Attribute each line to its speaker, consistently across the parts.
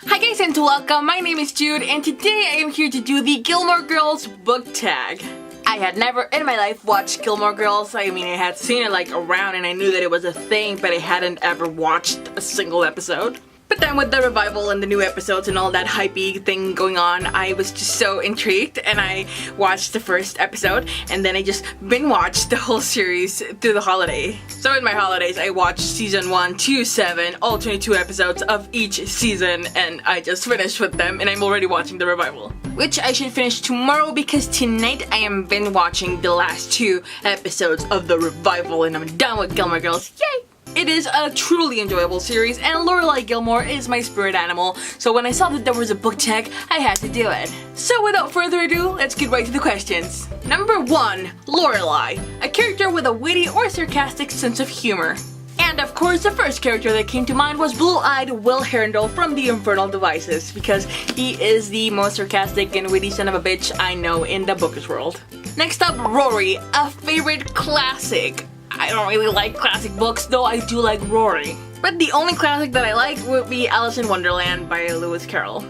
Speaker 1: Hi guys and welcome, my name is Jude and today I am here to do the Gilmore Girls book tag. I had never in my life watched Gilmore Girls. I mean, I had seen it like around and I knew that it was a thing, but I hadn't ever watched a single episode. But then with the revival and the new episodes and all that hypey thing going on, I was just so intrigued and I watched the first episode and then I just binge-watched the whole series through the holiday. So in my holidays, I watched season 1 to 7, all 22 episodes of each season, and I just finished with them and I'm already watching the revival. Which I should finish tomorrow because tonight I am binge-watching the last 2 episodes of the revival and I'm done with Gilmore Girls. Yay! It is a truly enjoyable series and Lorelai Gilmore is my spirit animal, so when I saw that there was a book tag, I had to do it. So without further ado, let's get right to the questions. Number 1. Lorelai, a character with a witty or sarcastic sense of humor. And of course, the first character that came to mind was blue-eyed Will Herndl from the Infernal Devices, because he is the most sarcastic and witty son of a bitch I know in the bookish world. Next up, Rory, a favorite classic. I don't really like classic books, though I do like Rory. But the only classic that I like would be Alice in Wonderland by Lewis Carroll.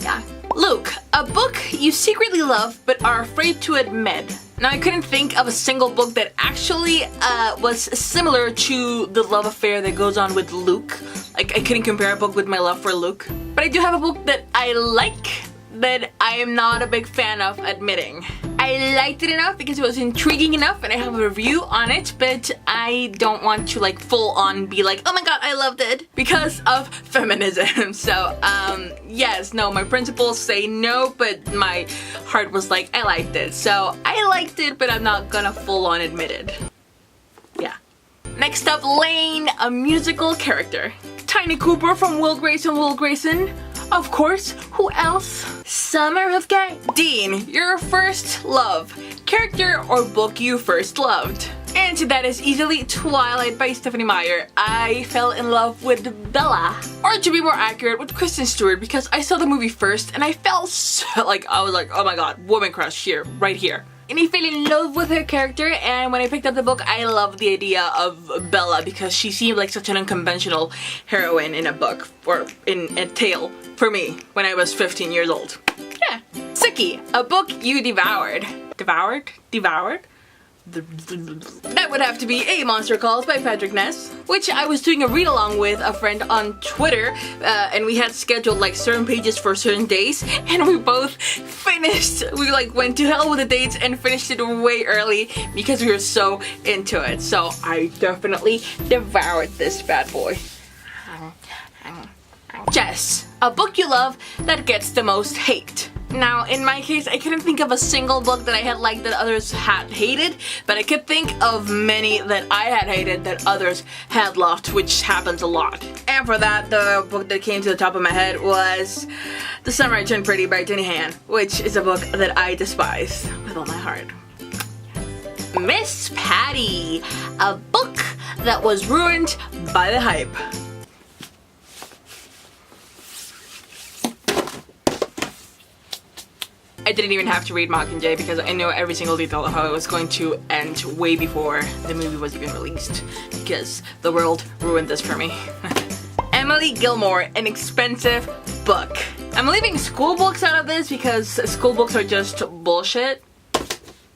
Speaker 1: Yeah. Luke, a book you secretly love but are afraid to admit. Now, I couldn't think of a single book that actually was similar to the love affair that goes on with Luke. Like, I couldn't compare a book with my love for Luke. But I do have a book that I like that I am not a big fan of admitting. I liked it enough because it was intriguing enough and I have a review on it, but I don't want to like full on be like, oh my god, I loved it, because of feminism. So, yes, no, my principles say no, but my heart was like, I liked it. So, I liked it, but I'm not gonna full on admit it. Yeah. Next up, Lane, a musical character. Tiny Cooper from Will Grayson. Of course, who else? Summer of Gay. Dean, your first love. Character or book you first loved? And that is easily Twilight by Stephenie Meyer. I fell in love with Bella. Or to be more accurate, with Kristen Stewart, because I saw the movie first and I felt so, I was like, oh my god, woman crush here, right here. And I fell in love with her character, and when I picked up the book, I loved the idea of Bella because she seemed like such an unconventional heroine in a book, or in a tale, for me, when I was 15 years old. Yeah. Sooki, a book you devoured. Devoured? That would have to be A Monster Calls by Patrick Ness, which I was doing a read-along with a friend on Twitter, and we had scheduled like certain pages for certain days, and we both finished. We like went to hell with the dates and finished it way early because we were so into it. So I definitely devoured this bad boy. Jess, a book you love that gets the most hate. Now, in my case, I couldn't think of a single book that I had liked that others had hated, but I could think of many that I had hated that others had loved, which happens a lot. And for that, the book that came to the top of my head was The Summer I Turned Pretty by Jenny Han, which is a book that I despise with all my heart. Miss Patty, a book that was ruined by the hype. I didn't even have to read Mockingjay because I know every single detail of how it was going to end way before the movie was even released, because the world ruined this for me. Emily Gilmore, an expensive book. I'm leaving school books out of this because school books are just bullshit.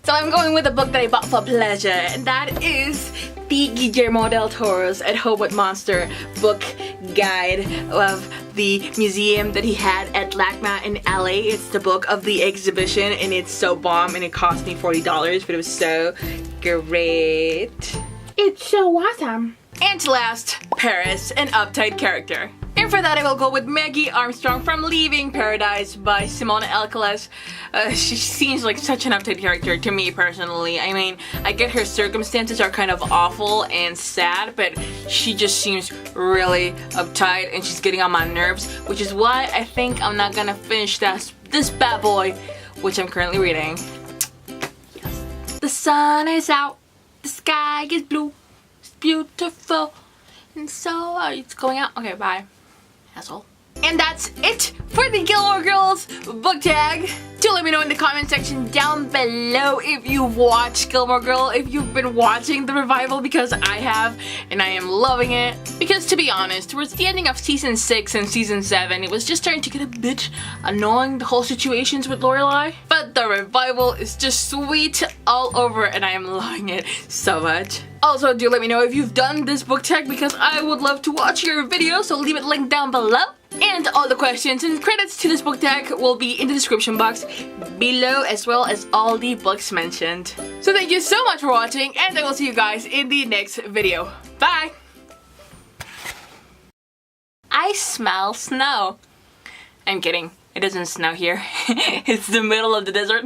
Speaker 1: So I'm going with a book that I bought for pleasure, and that is the Guillermo del Toro's At Home with Monster book guide of the museum that he had at LACMA in LA. It's the book of the exhibition and it's so bomb and it cost me $40, but it was so great. It's so awesome. And last, Paris, an uptight character. And for that I will go with Maggie Armstrong from Leaving Paradise by Simone Alcaraz. She seems like such an uptight character to me personally. I mean, I get her circumstances are kind of awful and sad, but she just seems really uptight and she's getting on my nerves, which is why I think I'm not gonna finish this bad boy, which I'm currently reading. Yes. The sun is out, the sky is blue, it's beautiful, and so it's going out. Okay, bye. Asshole. And that's it for the Gilmore Girls book tag. Do let me know in the comment section down below if you've watched Gilmore Girl, if you've been watching the revival, because I have, and I am loving it. Because to be honest, towards the ending of season 6 and season 7, it was just starting to get a bit annoying, the whole situations with Lorelai. But the revival is just sweet all over, and I am loving it so much. Also, do let me know if you've done this book tag, because I would love to watch your video, so leave it linked down below. And all the questions and credits to this book tag will be in the description box below, as well as all the books mentioned. So thank you so much for watching, and I will see you guys in the next video. Bye! I smell snow. I'm kidding. It doesn't snow here. It's the middle of the desert.